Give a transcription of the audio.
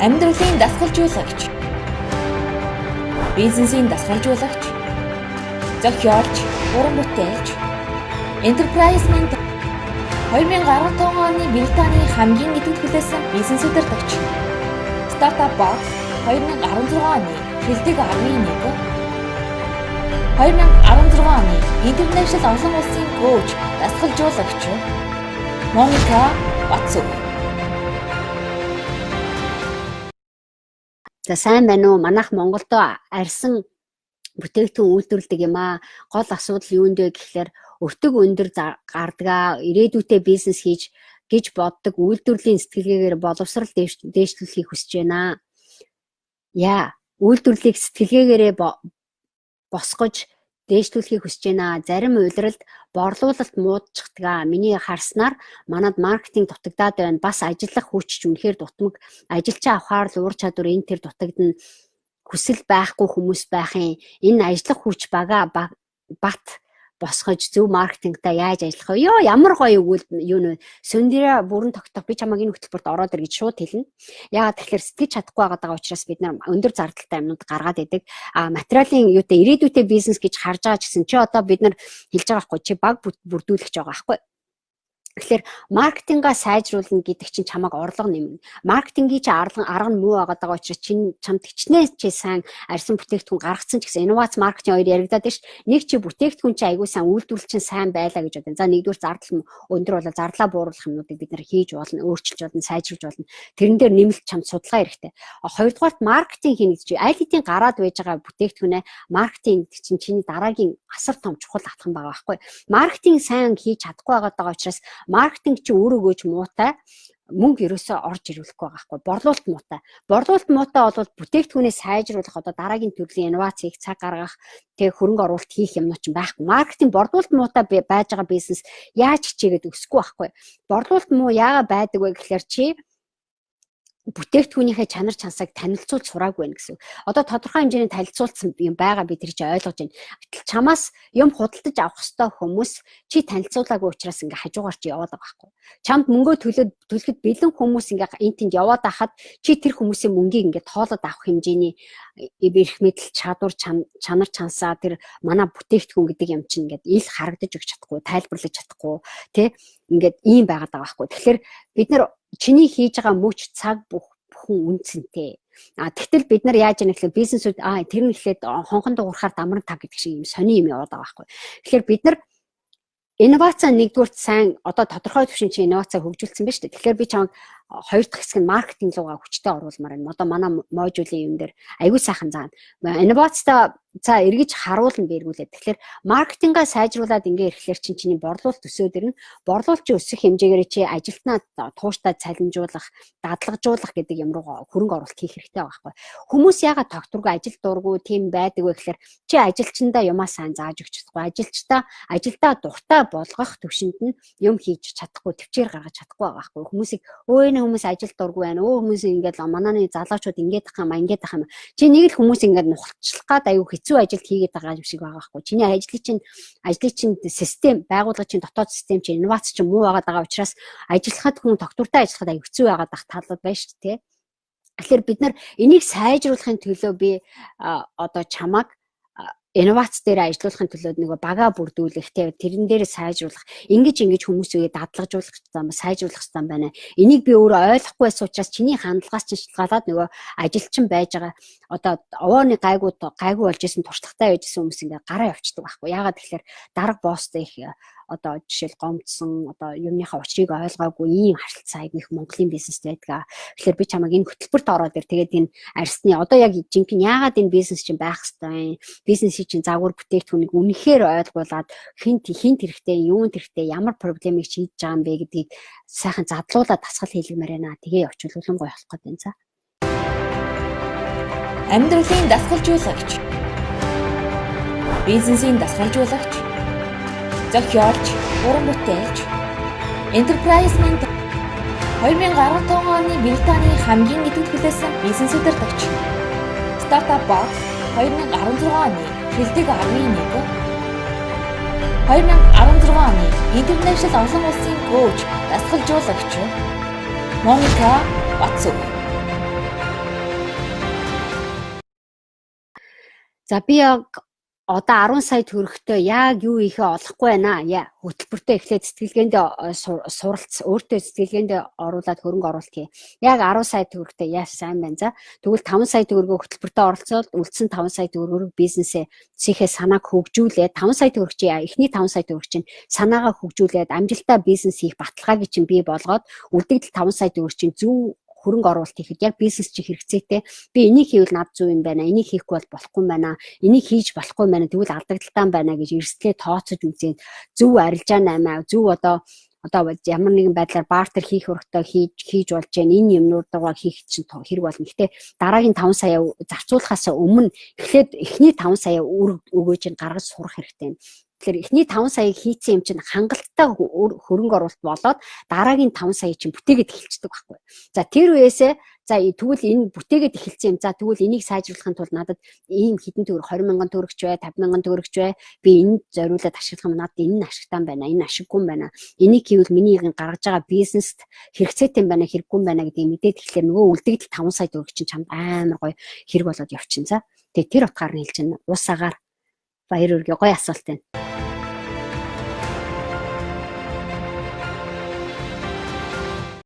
Амьдралын дасгалжуулагч, бизнесийн дасгалжуулагч, зохиолч, уран бүтээлч, Enterprise Mentor 2015 оны Британий хамгийн идэвхжүүлсэн бизнес удирдагч, Startup Box 2016 оны шилдэг 11, 2016 оны International олон улсын коуч, дасгалжуулагч Моника Бацүг. За сайн байна уу? Манайх Монголд арьсан бүтээгдэхүүн үйлдвэрлэдэг юм аа. Гол асуудал юунд вэ гэхлээр өртөг өндөр гардаг, ирээдүйдээ бизнес гэж боддог үйлдвэрлэлийн сэтгэлгээгээр боловсрал дээшлүүлэхийг хүсэж байна. Үйлдвэрлэлийг сэтгэлгээгээрээ босгож дээшлүүлэхийг хүсэж байна. Зарим улиралд борлуулалт муудчихдаг. Миний харснаар манад маркетинг дутагдаад байна. Бас ажиллах хүч үнэхээр дутмаг. Ажилчаа авахаар л ур чадвар энэ төр дутагдана. Хүсэл байхгүй хүмүүс байхын. Энэ ажиллах хүч бат босгож зөв маркетингтай яаж ажиллах вэ? Ямар гоё юу нэ? Сөндөрөө бүрэн тогтоох би чамайг энэ хөтөлбөрт ороод ир гэж шууд хэлнэ. Яагаад тэгэхээр сэтгэж чадахгүй байгаа учраас бид нар өндөр зардалтай юмнууд гаргаад идэг. Материалын юутай ирээдүйтэй бизнес гэж харж байгаа ч гэсэн чи одоо бид нар хэлж байгаа байхгүй чи баг бүрдүүлэх байгаа байхгүй. Тэгэхээр маркетингаа сайжруулна гэдэг чинь чамайг орлого нэмнэ. Маркетингийн чи арга нь муу байгаа учраас чамд хичнээн чи сайн арьсан бүтээгдэхүүн гаргацсан ч гэсэн инновац маркетинг хоёр яригадаад байна ш. Нэг чи бүтээгдэхүүн чи айгүй сайн үйлдвэрлэл чинь сайн байлаа гэж бодсон. За нэгдүгээр зардал өндөр болоо зардлаа бууруулах юмнуудыг бид нар хийж болно, өөрчилж болно, сайжруулж болно. Тэрэн дээр нэмэлт чамд судалгаа хэрэгтэй. Хоёрдугаарт маркетинг хийнэ гэж аль хэдийн гараад байж байгаа бүтээгдэхүүнээ маркетинг гэдэг чинь чиний дараагийн асар том чухал атган байгаа байхгүй. Маркетинг сайн хийж чадахгүй байгаа учраас маркетинг чи өөрөөгөөч муутай мөнгө ерөөсөө орж ирүүлэхгүй байгаа байхгүй. Борлуулалт муутай. Борлуулалт муутай бол бүтээгдэхүүнээ сайжруулах одоо дараагийн төрлийн инновацийг цаг гаргах тэг хөрөнгө оруулалт хийх юмнууд ч байхгүй. Маркетинг борлуулалт муутай байж байгаа бизнес яаж хичээгээд өсөхгүй байхгүй. Борлуулалт муу яагаад байдаг вэ гэхэлэр чи бүтээгдэхүүнийхээ чанар чансааг танилцуулж сураагүй байх гэсэн. Одоо тодорхой хэмжээний танилцуулсан юм байгаа бид тэр чи ойлгож байна. Гэтэл чамаас юм худалдаж авах ёстой хүмүүс чи танилцуулаагүй учраас ингээ хажуугаар чи яваад байгаа байхгүй. Чамд мөнгөө төлөхөд бэлэн хүмүүс ингээ энд тэнд яваад байхад чи тэр хүмүүсийн мөнгийг ингээ тоолоод авах хэмжээний эрх мэдэл чадвар чанар чансаа тэр манай бүтээгдэхүүн гэдэг юм чинь ингээ ил харагдаж өгч чадахгүй, тайлбарлаж чадахгүй тий ингээд ийм байгаад байгаа байхгүй. Тэгэхээр бид нар чиний хийж байгаа мөч цаг бүхэн үнцэнтэй. Тэгтэл бид нар яаж яах вэ? Бизнесүүд тэр нь ихлээд хонхон дуурахаар дамран тав гэдэг шиг юм сони юм яваад байгаа байхгүй. Тэгэхээр бид нар инновац нэгдүгürt сайн одоо тодорхой түвшин чи инновац хөгжүүлсэн байна шүү дээ. Тэгэхээр би чамд хоёр дахь хэсэг нь маркетинг руугаа хүчтэй оруулмаар байна. Одоо манай модулийн юм дээр аягүй сайхан заана. Инновацтай за эргэж харуулна бэргүүлээ. Тэгэхээр маркетингаа сайжруулад ингээ ирэхлээр чиний борлуулалт өсөөд ирнэ. Борлуулалт өсөх хэмжээгээр чи ажилтнаа тууштай цалинжуулах, дадлагжуулах гэдэг юм руу хөрөнгө оруулалт хийх хэрэгтэй байгаа байхгүй. Хүмүүс яагаад тогтворгүй ажил дурггүй тийм байдаг вэ гэхэлэр чи ажилчиндаа юмаа сайн зааж өгч чадахгүй. Ажилдаа дуртай болгох төвшөнд нь юм хийж чадахгүй, төвчээр гаргаж чадахгүй байгаа байхгүй. Хүмүүсийг хүмүүс ажил дургүй байна. Хүмүүс ингээд мананы залуучууд ингээд ах юм, ингээд ах юм. Чи нэг л хүмүүс ингээд нухалчлах гад аюу хэцүү ажилд хийгээд байгаа юм шиг байгаа байхгүй. Чиний ажлын чинь систем, байгууллагын чинь дотоод систем чинь инновац чинь муу байгаа учраас ажиллахад хүн тогтвортой ажиллахад аюу хэцүү байгаа талууд байна шүү дээ. Тэгэхээр бид нар энийг сайжруулахын төлөө би одоо чамаг инновац дээр ажиллуулахын төлөө нэг бага бүрдүүлэх тэрэн дээр сайжруулах ингэж хүмүүсээ дадлагжуулах хэрэгтэй, сайжруулах хэрэгтэй байна. Энийг би өөрөө ойлгохгүй байсан учраас чиний хандлагаас чинь шалтгаалаад нөгөө ажилчин байж байгаа одоо овооны гайгүй болж исэн туршлагатай байж исэн хүмүүс ингээ гараа явчихдаг байхгүй. Яагаад тэгэхээр дарга босстой их одоо жишээл гомдсон одоо юмныхаа учрыг ойлгоогүй ийм харилцаа их Монголын бизнест байдаг. Тэгэхээр би чамайг энэ хөтөлбөрт ороод ир тэгээд энэ арьсны одоо яг жинхэнэ яагаад энэ бизнес чинь байх хэвээр бизнесийн чинь загвар бүтээгдэхүүнийг үнэхээр ойлгуулад хинт хэрэгтэй, юунд хэрэгтэй, ямар проблемыг шийдэж байгаа юм бэ гэдгийг сайхан задлуулаад тасгал хийлгэмээр байна. Тэгээ явуулсан гоё болох гэдэг юм за. Амьдралын дасгалжуулагч, бизнесийн дасгалжуулагч, зохиолч, уран бүтээлч, Enterprise Mentor 2015 оны Британий хамгийн идэвхжүүлсэн бизнес удирдагч, Startup Box 2016 оны шилдэг 11, 2016 оны International олон улсын коуч, дасгалжуулагч Моника Бацүг. За би яг одоо 10 сая төгрөгтэй яг юу ихе олохгүй байна. Хөтөлбөртөө эхлээд сэтгэлгээндээ өөртөө сэтгэлгээндээ оруулаад хөрөнгө оруулалт хий. Яг 10 сая төгрөгтэй яаш сайн байна за. Тэгвэл 5 сая төгрөгөө хөтөлбөртөө оролцоод үлдсэн 5 сая төгрөгөөр бизнесээ сихээ санааг хөгжүүлээд 5 сая төгрөг чи эхний 5 сая төгрөг чинь санаагаа хөгжүүлээд амжилттай бизнес хийх баталгааг чинь бий болгоод үлдэгдэл 5 сая төгрөг чинь зөв хөрөнгө оруулалт хийхэд яг бизнес чи хэрэгцээтэй би энийг хийвэл над зөв юм байна энийг хийхгүй бол болохгүй юм байна энийг хийж болохгүй юм байна тэгвэл алдагдaltaан байна гэж эрсдлээ тооцож үзээд зөв арилжаа наймаа зөв одоо ямар нэгэн байдлаар бартер хийх өртөө хийж болж байна энэ юмнуудаа хийх чинь хэрэг болно. Гэхдээ дараагийн 5 сая зарцуулахаас өмнө эхлээд эхний 5 сая өгөөж чинь гаргаж сурах хэрэгтэй юм. Тэгэхээр эхний 5 саяыг хийцэн юм чинь хангалттай хөрөнгө оруулалт болоод дараагийн 5 сая чинь бүтээгээд эхэлчихдэг байхгүй. За тэр үеэсээ за тэгвэл энэ бүтээгээд эхэлсэн юм. За тэгвэл энийг сайжруулахын тулд надад ийм хэдэн төгрөг 20,000 төгрөгч бай, 50,000 төгрөгч бай. Би энд зориулаад ашиглах юм надад энэ нь ашигтай байна, энэ ашиггүй юм байна. Энийг хийвэл миний гаргаж байгаа бизнест хэрэгцээтэй юм байна, хэрэггүй юм байна гэдгийг мэдээд тэгэхээр нөгөө үлдэгдэл 5 сая төгрөг чинь чамд амар гоё хэрэг болоод явчихна. За. Тэгээ тэр утгаар нь хэлж байна. Уусаагаар баяр үргээ гоё асуулт байна.